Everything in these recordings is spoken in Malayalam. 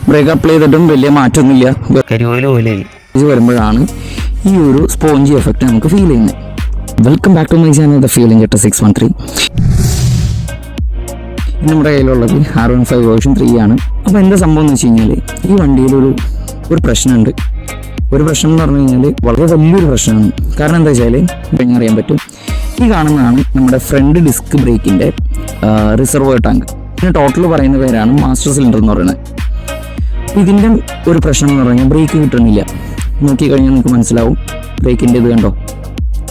ബ്രേക്ക് അപ്ലൈ ചെയ്തിട്ടും വലിയ മാറ്റമൊന്നുമില്ല. കരിയോയിൽ ഓയിലായി വരുമ്പോഴാണ് ഈ ഒരു സ്പോഞ്ചി എഫക്റ്റ് നമുക്ക് ഫീൽ ചെയ്യുന്നത്. Welcome back to my channel the fuelling jet 613. നമ്മുടെ കയ്യിലുള്ളത് 𝐅𝐋𝐔 വേർഷൻ 3 ആണ്. അപ്പോൾ എന്താ സംഭവം എന്ന് വെച്ച് കഴിഞ്ഞാൽ ഈ വണ്ടിയിലൊരു പ്രശ്നമുണ്ട്. ഒരു പ്രശ്നം എന്ന് പറഞ്ഞു കഴിഞ്ഞാൽ വളരെ വലിയൊരു പ്രശ്നമാണ്. കാരണം എന്താ വെച്ചാൽ ഇപ്പം അറിയാൻ പറ്റും, ഈ കാണുന്നതാണ് നമ്മുടെ ഫ്രണ്ട് ഡിസ്ക് ബ്രേക്കിൻ്റെ റിസർവോയർ ടാങ്ക്. ഇതിന് ടോട്ടൽ പറയുന്ന പേരാണ് മാസ്റ്റർ സിലിണ്ടർ എന്ന് പറയുന്നത്. ഇതിൻ്റെ ഒരു പ്രശ്നം എന്ന് പറഞ്ഞാൽ ബ്രേക്ക് കിട്ടണില്ല. നോക്കിക്കഴിഞ്ഞാൽ നിങ്ങൾക്ക് മനസ്സിലാവും ബ്രേക്കിൻ്റെ ഇത് കണ്ടോ,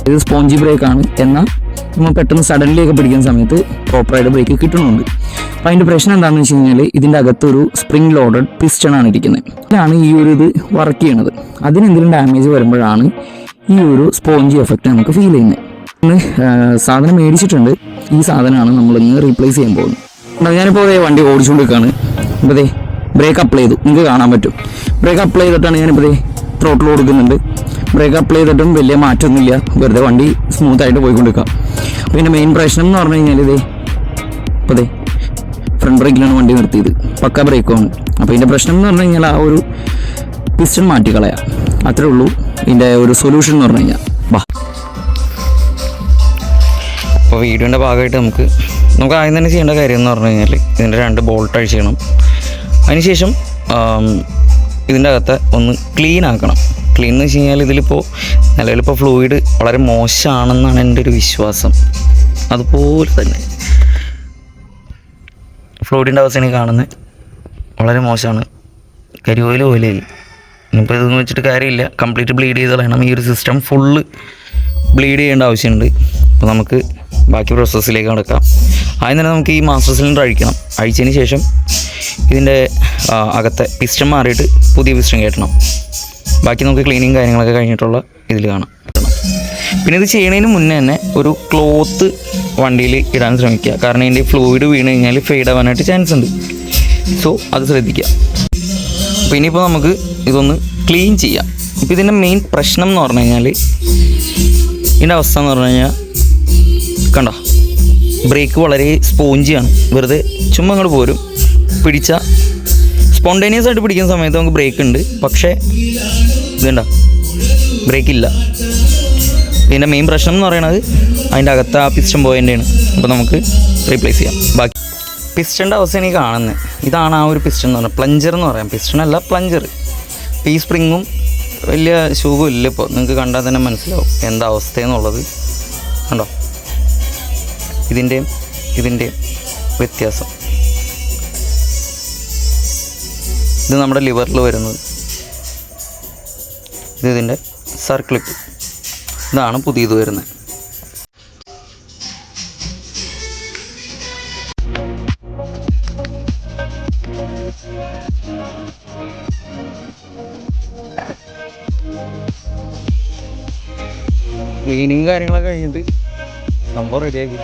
ഇത് സ്പോഞ്ചി ബ്രേക്കാണ്. എന്നാൽ നമ്മൾ പെട്ടെന്ന് സഡൻലി ഒക്കെ പിടിക്കുന്ന സമയത്ത് പ്രോപ്പറായിട്ട് ബ്രേക്ക് കിട്ടണമുണ്ട്. അപ്പോൾ അതിൻ്റെ പ്രശ്നം എന്താണെന്ന് വെച്ച് കഴിഞ്ഞാൽ ഇതിൻ്റെ അകത്തൊരു സ്പ്രിംഗ് ലോഡഡ് പിസ്റ്റണാണ് ഇരിക്കുന്നത്. ഇതാണ് ഈ ഒരു ഇത് വർക്ക് ചെയ്യണത്. അതിനെന്തെങ്കിലും ഡാമേജ് വരുമ്പോഴാണ് ഈ ഒരു സ്പോഞ്ചി എഫക്റ്റ് നമുക്ക് ഫീൽ ചെയ്യുന്നത്. സാധനം മേടിച്ചിട്ടുണ്ട്. ഈ സാധനമാണ് നമ്മളിന്ന് റീപ്ലേസ് ചെയ്യാൻ പോകുന്നത്. ഞാനിപ്പോൾ വണ്ടി ഓടിച്ചുകൊണ്ടിരിക്കുകയാണ്. അപ്പോൾ ബ്രേക്ക് അപ്ലൈ ചെയ്തു, നിങ്ങൾക്ക് കാണാൻ പറ്റും. ബ്രേക്ക് അപ്ലൈ ചെയ്തിട്ടാണ് ഞാനിപ്പോൾ ത്രോട്ടിൽ കൊടുക്കുന്നുണ്ട്. ബ്രേക്ക് അപ്ലൈ ചെയ്തിട്ടും വലിയ മാറ്റമൊന്നുമില്ല, വെറുതെ വണ്ടി സ്മൂത്തായിട്ട് പോയിക്കൊണ്ടിരിക്കാം. അപ്പോൾ ഇതിൻ്റെ മെയിൻ പ്രശ്നം എന്ന് പറഞ്ഞു കഴിഞ്ഞാൽ ഇപ്പോൾ ഫ്രണ്ട് ബ്രേക്കിലാണ് വണ്ടി നിർത്തിയത്, പക്ക ബ്രേക്കുമാണ്. അപ്പോൾ ഇതിൻ്റെ പ്രശ്നം എന്ന് പറഞ്ഞു കഴിഞ്ഞാൽ ആ ഒരു പിസ്റ്റൺ മാറ്റിക്കളയാം, അത്രേ ഉള്ളൂ ഇതിൻ്റെ ഒരു സൊല്യൂഷൻ എന്ന് പറഞ്ഞു കഴിഞ്ഞാൽ. അപ്പോൾ വീഡിയോൻ്റെ ഭാഗമായിട്ട് നമുക്ക് ആദ്യം തന്നെ ചെയ്യേണ്ട കാര്യം എന്ന് പറഞ്ഞു കഴിഞ്ഞാൽ ഇതിൻ്റെ 2 ബോൾട്ട് അഴിക്കണം. അതിനുശേഷം ഇതിൻ്റെ അകത്ത് ഒന്ന് ക്ലീൻ ആക്കണം. ക്ലീൻ എന്ന് വെച്ച് കഴിഞ്ഞാൽ ഇതിലിപ്പോൾ നിലവിലിപ്പോൾ ഫ്ലൂയിഡ് വളരെ മോശമാണെന്നാണ് എൻ്റെ ഒരു വിശ്വാസം. അതുപോലെ തന്നെ ഫ്ലൂയിഡിൻ്റെ അവസ്ഥ കാണുന്നത് വളരെ മോശമാണ്. കരിയോയിൽ ഓയിലായി. ഇനിയിപ്പോൾ ഇതൊന്നും വെച്ചിട്ട് കാര്യമില്ല, കംപ്ലീറ്റ് ബ്ലീഡ് ചെയ്ത് കളയണം. ഈ ഒരു സിസ്റ്റം ഫുള്ള് ബ്ലീഡ് ചെയ്യേണ്ട ആവശ്യമുണ്ട്. അപ്പോൾ നമുക്ക് ബാക്കി പ്രോസസ്സിലേക്ക് നടക്കാം. ആദ്യം തന്നെ നമുക്ക് ഈ മാസ്റ്റർ സിലിണ്ടർ അഴിക്കണം. അഴിച്ചതിന് ശേഷം ഇതിൻ്റെ അകത്തെ പിസ്റ്റൺ മാറിയിട്ട് പുതിയ പിസ്റ്റൺ കയറ്റണം. ബാക്കി നമുക്ക് ക്ലീനിങ് കാര്യങ്ങളൊക്കെ കഴിഞ്ഞിട്ടുള്ള ഇതിൽ കാണാം. പിന്നെ ഇത് ചെയ്യുന്നതിന് മുന്നേ തന്നെ ഒരു ക്ലോത്ത് വണ്ടിയിൽ ഇടാൻ ശ്രമിക്കുക. കാരണം ഇതിൻ്റെ ഫ്ലൂയിഡ് വീണ് കഴിഞ്ഞാൽ ഫെയ്ഡ് ആവാനായിട്ട് ചാൻസ് ഉണ്ട്. സോ അത് ശ്രദ്ധിക്കുക. അപ്പോൾ ഇനിയിപ്പോൾ നമുക്ക് ഇതൊന്ന് ക്ലീൻ ചെയ്യാം. ഇപ്പോൾ ഇതിൻ്റെ മെയിൻ പ്രശ്നം എന്ന് പറഞ്ഞു കഴിഞ്ഞാൽ ഇതിൻ്റെ അവസ്ഥ എന്ന് പറഞ്ഞു കഴിഞ്ഞാൽ കണ്ടോ, ബ്രേക്ക് വളരെ സ്പോഞ്ചിയാണ്. വെറുതെ ചുമ്മാ അങ്ങോട്ട് പോരും, പിടിച്ചാൽ സ്പോണ്ടേനിയസ് ആയിട്ട് പിടിക്കുന്ന സമയത്ത് നമുക്ക് ബ്രേക്ക് ഉണ്ട്, പക്ഷേ ഇതുണ്ട ബ്രേക്ക് ഇല്ല. ഇതിൻ്റെ മെയിൻ പ്രശ്നം എന്ന് പറയുന്നത് അതിൻ്റെ അകത്ത് ആ പിസ്റ്റൺ പോയതിൻ്റെയാണ്. അപ്പോൾ നമുക്ക് റീപ്ലേസ് ചെയ്യാം. ബാക്കി പിസ്റ്റൻ്റെ അവസ്ഥയാണ് ഈ കാണുന്നത്. ഇതാണ് ആ ഒരു പിസ്റ്റൺ എന്ന് പറയുന്നത്, പ്ലഞ്ചർ എന്ന് പറയാം. പിസ്റ്റൺ അല്ല, പ്ലഞ്ചർ. ഈ സ്പ്രിങ്ങും വലിയ ശൂഖും ഇല്ല. ഇപ്പോൾ നിങ്ങൾക്ക് കണ്ടാൽ തന്നെ മനസ്സിലാവും എന്താ അവസ്ഥയെന്നുള്ളത്. കണ്ടോ ഇതിൻ്റെയും വ്യത്യാസം. ഇത് നമ്മുടെ ലിവറിൽ വരുന്നത്, ഇതിൻ്റെ സർക്ലിപ്പ്. ഇതാണ് പുതിയത് വരുന്നത്. ക്ലീനിങ് കാര്യങ്ങളൊക്കെ കഴിഞ്ഞിട്ട് സംഭവം റെഡിയാക്കി.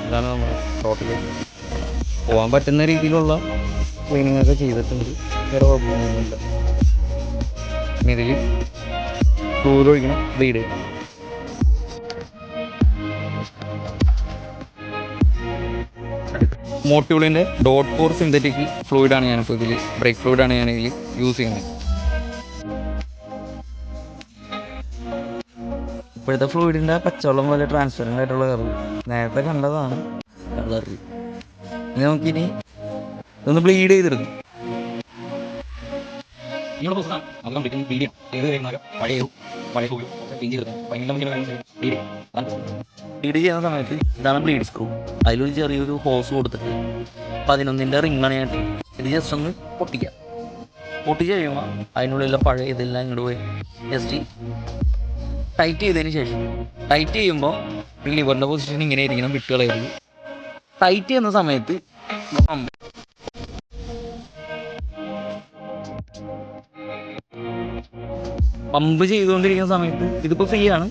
ഇതാണ് നമ്മൾ ടോട്ടലിലേക്ക് പോകാൻ പറ്റുന്ന രീതിയിലുള്ള ക്ലീനിങ് ഒക്കെ ചെയ്തിട്ടുണ്ട്. വേറെ കുഴപ്പമൊന്നുമില്ല. ഇനി ഇതിൽ ഫ്ലൂയിഡ് ഒഴിക്കണം, ബ്ലീഡ് ചെയ്യണം. മോട്ടോളിൻ്റെ .4 സിന്തറ്റിക് ഫ്ലൂയിഡാണ് ഞാനിപ്പോൾ ഇതിൽ, ബ്രേക്ക് ഫ്ലൂയിഡാണ് ഞാൻ ഇതിൽ യൂസ് ചെയ്യുന്നത്. ഇപ്പോഴത്തെ ഫ്ലൂയിഡിൻ്റെ പച്ചവെള്ളം പോലെ ട്രാൻസ്പെറൻ്റ് ആയിട്ടുള്ള കളർ നേരത്തെ കണ്ടതാണ് കളർ. ഇനി നമുക്കിനി ഇതൊന്ന് ബ്ലീഡ് ചെയ്തെടുക്കും. ബ്ലീഡ് ചെയ്യുന്ന സമയത്ത് ഇതാണ് ബ്ലീഡ് സ്ക്രൂ. അതിലൊരു ചെറിയൊരു ഹോസ് കൊടുത്തിട്ട് 11-ന്റെ റിങ്ങാണ് ഞാൻ. ഇത് ജസ്റ്റ് ഒന്ന് പൊട്ടിക്കാം. പൊട്ടിച്ച് കഴിയുമ്പോൾ അതിനുള്ളിലുള്ള പഴയ ഇതെല്ലാം ഇങ്ങോട്ട് പോയി ജസ്റ്റ് ടൈറ്റ് ചെയ്തതിന് ശേഷം, ടൈറ്റ് ചെയ്യുമ്പോൾ ലിവറിൻ്റെ പൊസിഷൻ ഇങ്ങനെ ഇരിക്കണം, വിട്ടുകളയരുത്. ടൈറ്റ് ചെയ്യുന്ന സമയത്ത് പമ്പ് ചെയ്തുകൊണ്ടിരിക്കുന്ന സമയത്ത് ഇതിപ്പോൾ ഫ്രീ ആണ്.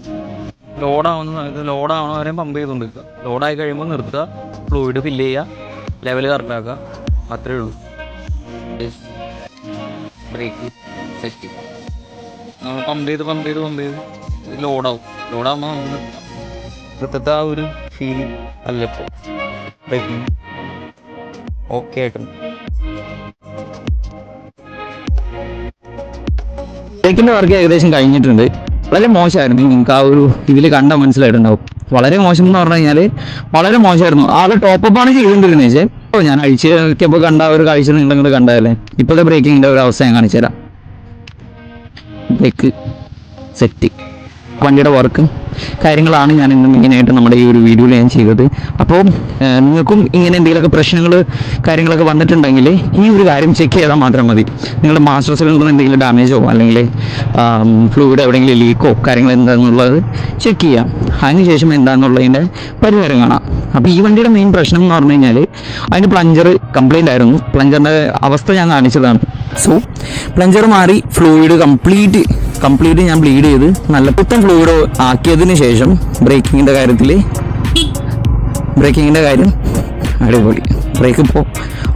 ലോഡാവുന്ന സമയത്ത് ലോഡാവണ വരെ പമ്പ് ചെയ്തുകൊണ്ടിരിക്കുക. ലോഡായി കഴിയുമ്പോൾ നിർത്തുക, ഫ്ലൂയിഡ് ഫില്ല് ചെയ്യുക, ലെവൽ കറക്റ്റാക്കുക. അത്രയേ ഉള്ളൂ. ബ്രേക്ക് സെറ്റ് നമ്മൾ പമ്പ് ചെയ്ത് ലോഡാവുമ്പോൾ നമുക്ക് കൃത്യത്തെ ആ ഒരു ഫീൽ അല്ല. ഇപ്പോൾ ബ്രേക്കിങ് ഓക്കെ ആയിട്ടുണ്ട്. ബ്രേക്കിൻ്റെ വർക്ക് ഏകദേശം കഴിഞ്ഞിട്ടുണ്ട്. വളരെ മോശമായിരുന്നു. നിങ്ങൾക്ക് ആ ഒരു ഇതിൽ കണ്ടാൽ മനസ്സിലായിട്ടുണ്ടാവും. വളരെ മോശം എന്ന് പറഞ്ഞു കഴിഞ്ഞാൽ വളരെ മോശമായിരുന്നു. ആകെ ടോപ്പപ്പാണ് ചെയ്തുകൊണ്ടിരുന്നത്. പക്ഷേ ഇപ്പോൾ ഞാൻ അഴിച്ചപ്പോൾ കണ്ട ഒരു കാഴ്ച നിങ്ങൾ കണ്ടാലേ. ഇപ്പോഴത്തെ ബ്രേക്കിങ്ങിൻ്റെ ഒരു അവസ്ഥ ഞാൻ കാണിച്ചു തരാം. ബ്രേക്ക് സെറ്റ്, വണ്ടിയുടെ വർക്ക് കാര്യങ്ങളാണ് ഞാൻ ഇന്ന് മെയിനായിട്ട് നമ്മുടെ ഈ ഒരു വീഡിയോയിൽ ഞാൻ ചെയ്തത്. അപ്പോൾ നിങ്ങൾക്കും ഇങ്ങനെ എന്തെങ്കിലുമൊക്കെ പ്രശ്നങ്ങൾ കാര്യങ്ങളൊക്കെ വന്നിട്ടുണ്ടെങ്കിൽ ഈ ഒരു കാര്യം ചെക്ക് ചെയ്താൽ മാത്രം മതി. നിങ്ങളുടെ മാസ്റ്റർ സിലിണ്ടറിന് എന്തെങ്കിലും ഡാമേജോ അല്ലെങ്കിൽ ഫ്ലൂയിഡ് എവിടെയെങ്കിലും ലീക്കോ കാര്യങ്ങൾ എന്താണെന്നുള്ളത് ചെക്ക് ചെയ്യാം. അതിനുശേഷം എന്താണെന്നുള്ളതിൻ്റെ പരിഹാരം കാണാം. അപ്പോൾ ഈ വണ്ടിയുടെ മെയിൻ പ്രശ്നം എന്ന് പറഞ്ഞു കഴിഞ്ഞാൽ അതിന് പ്ലഞ്ചർ കംപ്ലൈൻ്റ് ആയിരുന്നു. പ്ലഞ്ചറിൻ്റെ അവസ്ഥ ഞാൻ കാണിച്ചതാണ്. സോ പ്ലഞ്ചർ മാറി ഫ്ലൂയിഡ് കംപ്ലീറ്റ് ഞാൻ ബ്ലീഡ് ചെയ്ത് നല്ല പുത്തൻ ഫ്ലൂയിഡ് ആക്കിയതിന് ശേഷം ബ്രേക്കിങ്ങിൻ്റെ കാര്യം അടിപൊളി. ബ്രേക്ക് ഇപ്പോൾ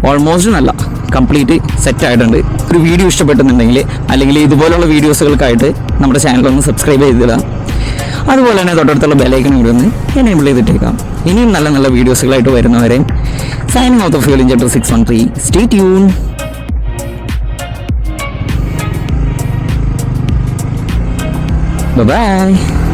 ഓൾമോസ്റ്റ് നല്ല കംപ്ലീറ്റ് സെറ്റ് ആയിട്ടുണ്ട്. ഒരു വീഡിയോ ഇഷ്ടപ്പെട്ടുന്നുണ്ടെങ്കിൽ അല്ലെങ്കിൽ ഇതുപോലുള്ള വീഡിയോസുകൾക്കായിട്ട് നമ്മുടെ ചാനലൊന്ന് സബ്സ്ക്രൈബ് ചെയ്തിടാം. അതുപോലെ തന്നെ തൊട്ടടുത്തുള്ള ബെലൈക്കൺ കൂടി ഒന്ന് എനേബിൾ ചെയ്തിട്ടേക്കാം. ഇനിയും നല്ല നല്ല വീഡിയോസുകളായിട്ട് വരുന്നവരെ signing out of fuel injector 613. Stay tune. Bye-bye.